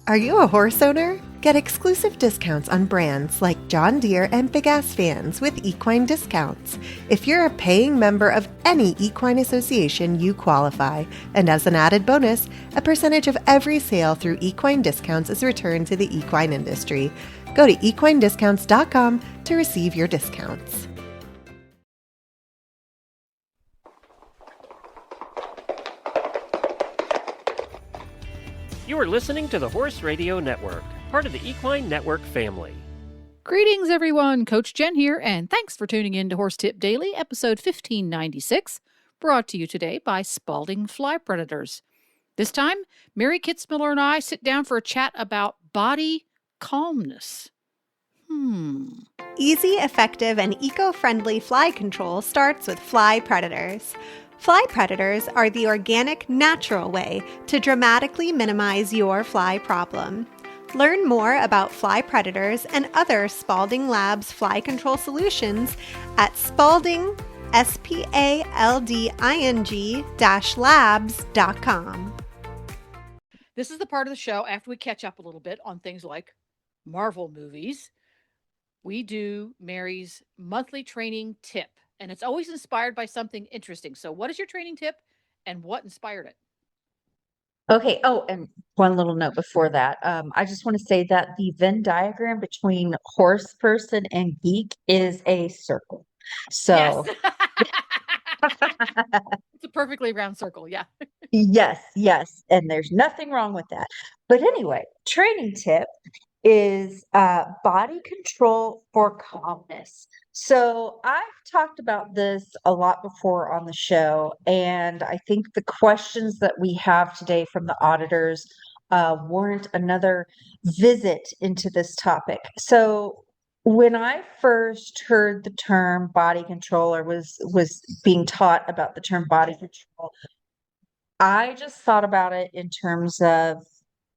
Are you a horse owner? Get exclusive discounts on brands like John Deere and Big Ass Fans with equine discounts. If you're a paying member of any equine association, you qualify. And as an added bonus, a percentage of every sale through equine discounts is returned to the equine industry. Go to equinediscounts.com to receive your discounts. You are listening to the Horse Radio Network, part of the Equine Network family. Greetings, everyone. Coach Jen here, and thanks for tuning in to Horse Tip Daily, episode 1596, brought to you today by Spalding Fly Predators. This time, Mary Kitzmiller and I sit down for a chat about body calmness. Easy, effective, and eco-friendly fly control starts with Fly Predators. Fly predators are the organic, natural way to dramatically minimize your fly problem. Learn more about fly predators and other Spalding Labs fly control solutions at Spalding, Spalding-labs.com. This is the part of the show after we catch up a little bit on things like Marvel movies. We do Mary's monthly training tip. And it's always inspired by something interesting. So what is your training tip and what inspired it? Okay. Oh, and one little note before that. I just want to say that the Venn diagram between horse person and geek is a circle. So yes. It's a perfectly round circle. Yeah. yes. And there's nothing wrong with that. But anyway, training tip is body control for calmness. So I've talked about this a lot before on the show, and I think the questions that we have today from the auditors warrant another visit into this topic. So when I first heard the term body control or was being taught about the term body control, I just thought about it in terms of,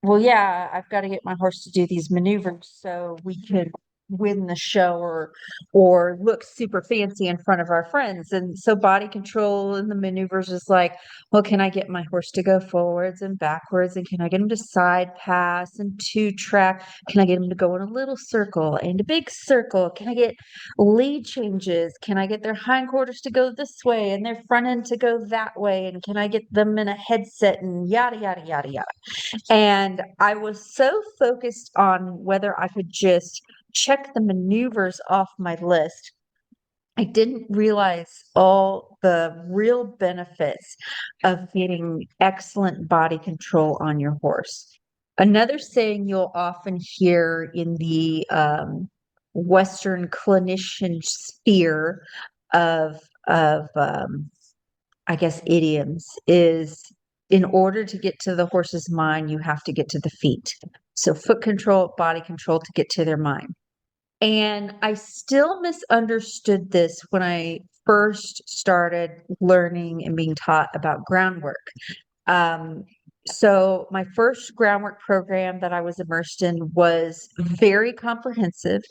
well, yeah, I've got to get my horse to do these maneuvers so we could win the show or look super fancy in front of our friends. And so body control and the maneuvers is like, well, can I get my horse to go forwards and backwards? And can I get him to side pass and two track? Can I get him to go in a little circle and a big circle? Can I get lead changes? Can I get their hindquarters to go this way and their front end to go that way? And can I get them in a headset and yada, yada, yada, yada. And I was so focused on whether I could just check the maneuvers off my list. I didn't realize all the real benefits of getting excellent body control on your horse. Another saying you'll often hear in the Western clinician sphere of I guess idioms is, in order to get to the horse's mind, you have to get to the feet. So foot control, body control to get to their mind. And I still misunderstood this when I first started learning and being taught about groundwork. So my first groundwork program that I was immersed in was very comprehensive,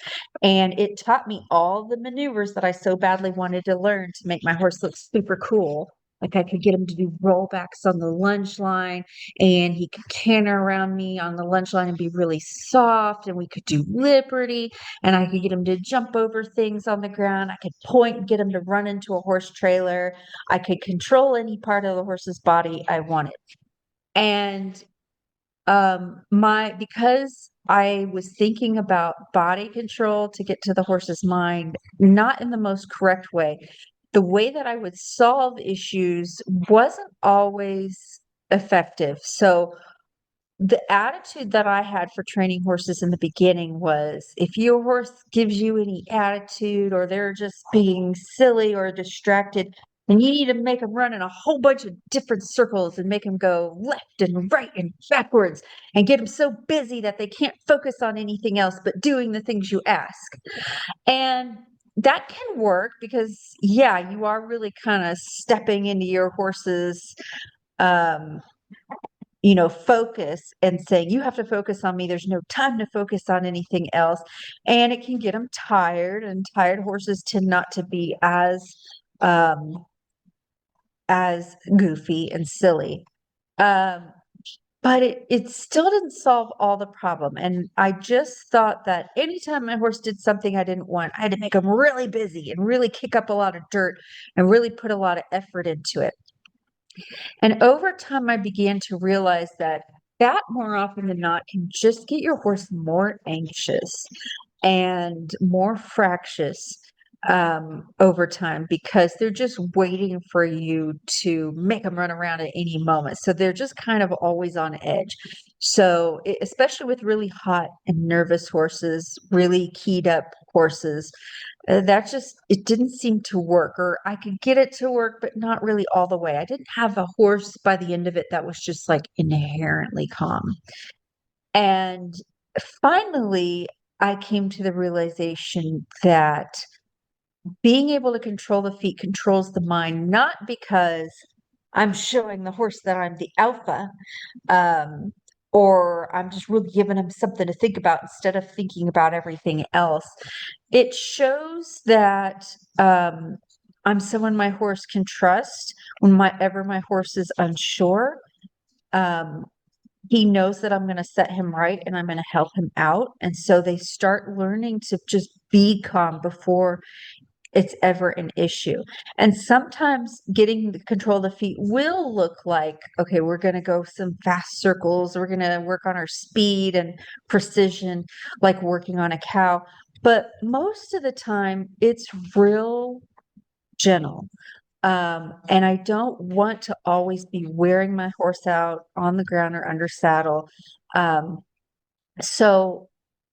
and it taught me all the maneuvers that I so badly wanted to learn to make my horse look super cool. Like I could get him to do rollbacks on the lunge line, and he could canter around me on the lunge line and be really soft, and we could do liberty, and I could get him to jump over things on the ground. I could point and get him to run into a horse trailer. I could control any part of the horse's body I wanted. And because I was thinking about body control to get to the horse's mind, not in the most correct way, the way that I would solve issues wasn't always effective. So the attitude that I had for training horses in the beginning was, if your horse gives you any attitude or they're just being silly or distracted, then you need to make them run in a whole bunch of different circles and make them go left and right and backwards and get them so busy that they can't focus on anything else but doing the things you ask. And that can work because, yeah, you are really kind of stepping into your horse's focus and saying, you have to focus on me. There's no time to focus on anything else. And it can get them tired, and tired horses tend not to be as goofy and silly. But but it still didn't solve all the problem. And I just thought that anytime my horse did something I didn't want, I had to make him really busy and really kick up a lot of dirt and really put a lot of effort into it. And over time, I began to realize that more often than not can just get your horse more anxious and more fractious over time, because they're just waiting for you to make them run around at any moment. So they're just kind of always on edge. So especially with really hot and nervous horses, really keyed up horses, it didn't seem to work, or I could get it to work, but not really all the way. I didn't have a horse by the end of it that was just like inherently calm. And finally, I came to the realization that being able to control the feet controls the mind, not because I'm showing the horse that I'm the alpha, or I'm just really giving him something to think about instead of thinking about everything else. It shows that I'm someone my horse can trust whenever my horse is unsure. He knows that I'm going to set him right and I'm going to help him out. And so they start learning to just be calm before it's ever an issue. And sometimes getting the control of the feet will look like, okay, we're going to go some fast circles. We're going to work on our speed and precision, like working on a cow. But most of the time, it's real gentle. And I don't want to always be wearing my horse out on the ground or under saddle. So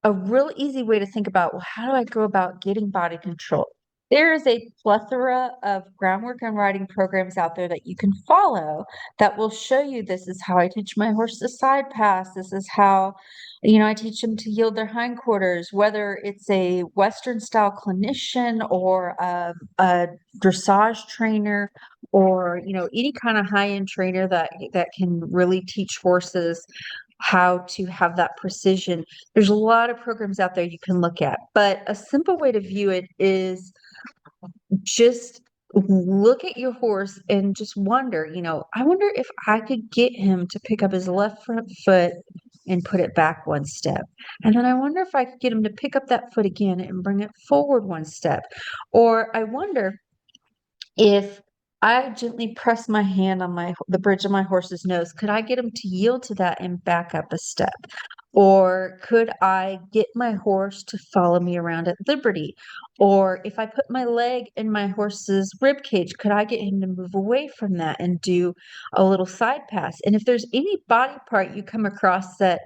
a real easy way to think about, well, how do I go about getting body control? There is a plethora of groundwork and riding programs out there that you can follow that will show you, this is how I teach my horse to side pass. This is how, I teach them to yield their hindquarters, whether it's a Western style clinician or a dressage trainer, or, any kind of high end trainer that can really teach horses how to have that precision. There's a lot of programs out there you can look at, but a simple way to view it is just look at your horse and just wonder, I wonder if I could get him to pick up his left front foot and put it back one step. And then I wonder if I could get him to pick up that foot again and bring it forward one step. Or I wonder if I gently press my hand on the bridge of my horse's nose, could I get him to yield to that and back up a step? Or could I get my horse to follow me around at liberty? Or if I put my leg in my horse's rib cage, could I get him to move away from that and do a little side pass? And if there's any body part you come across that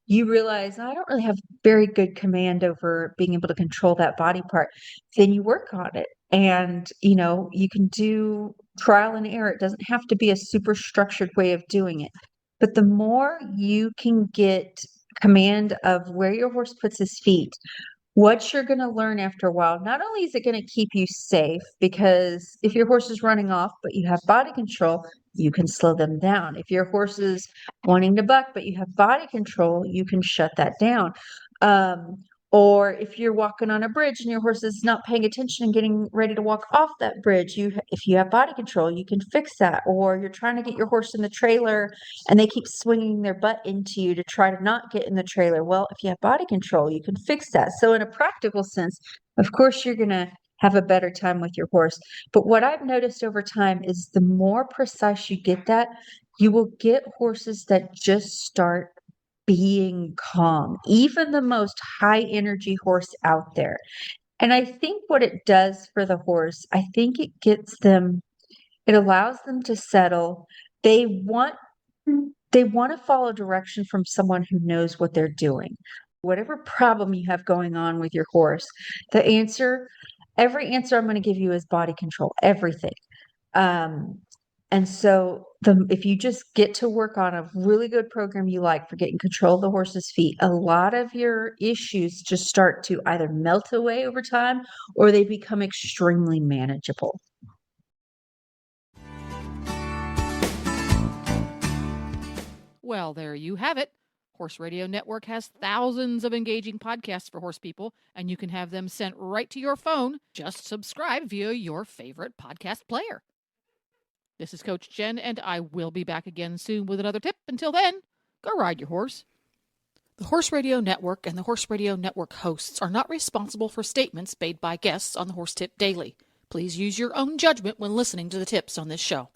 you realize, I don't really have very good command over being able to control that body part, then you work on it. And, you can do trial and error. It doesn't have to be a super structured way of doing it. But the more you can get command of where your horse puts his feet, what you're going to learn after a while, not only is it going to keep you safe, because if your horse is running off, but you have body control, you can slow them down. If your horse is wanting to buck, but you have body control, you can shut that down. Or if you're walking on a bridge and your horse is not paying attention and getting ready to walk off that bridge, if you have body control, you can fix that. Or you're trying to get your horse in the trailer and they keep swinging their butt into you to try to not get in the trailer. Well, if you have body control, you can fix that. So in a practical sense, of course, you're going to have a better time with your horse. But what I've noticed over time is the more precise you get that, you will get horses that just start being calm, even the most high energy horse out there. And I think what it does for the horse, I think it allows them to settle. They want to follow direction from someone who knows what they're doing. Whatever problem you have going on with your horse, every answer I'm going to give you is body control, everything. And so if you just get to work on a really good program you like for getting control of the horse's feet, a lot of your issues just start to either melt away over time or they become extremely manageable. Well, there you have it. Horse Radio Network has thousands of engaging podcasts for horse people, and you can have them sent right to your phone. Just subscribe via your favorite podcast player. This is Coach Jen, and I will be back again soon with another tip. Until then, go ride your horse. The Horse Radio Network and the Horse Radio Network hosts are not responsible for statements made by guests on the Horse Tip Daily. Please use your own judgment when listening to the tips on this show.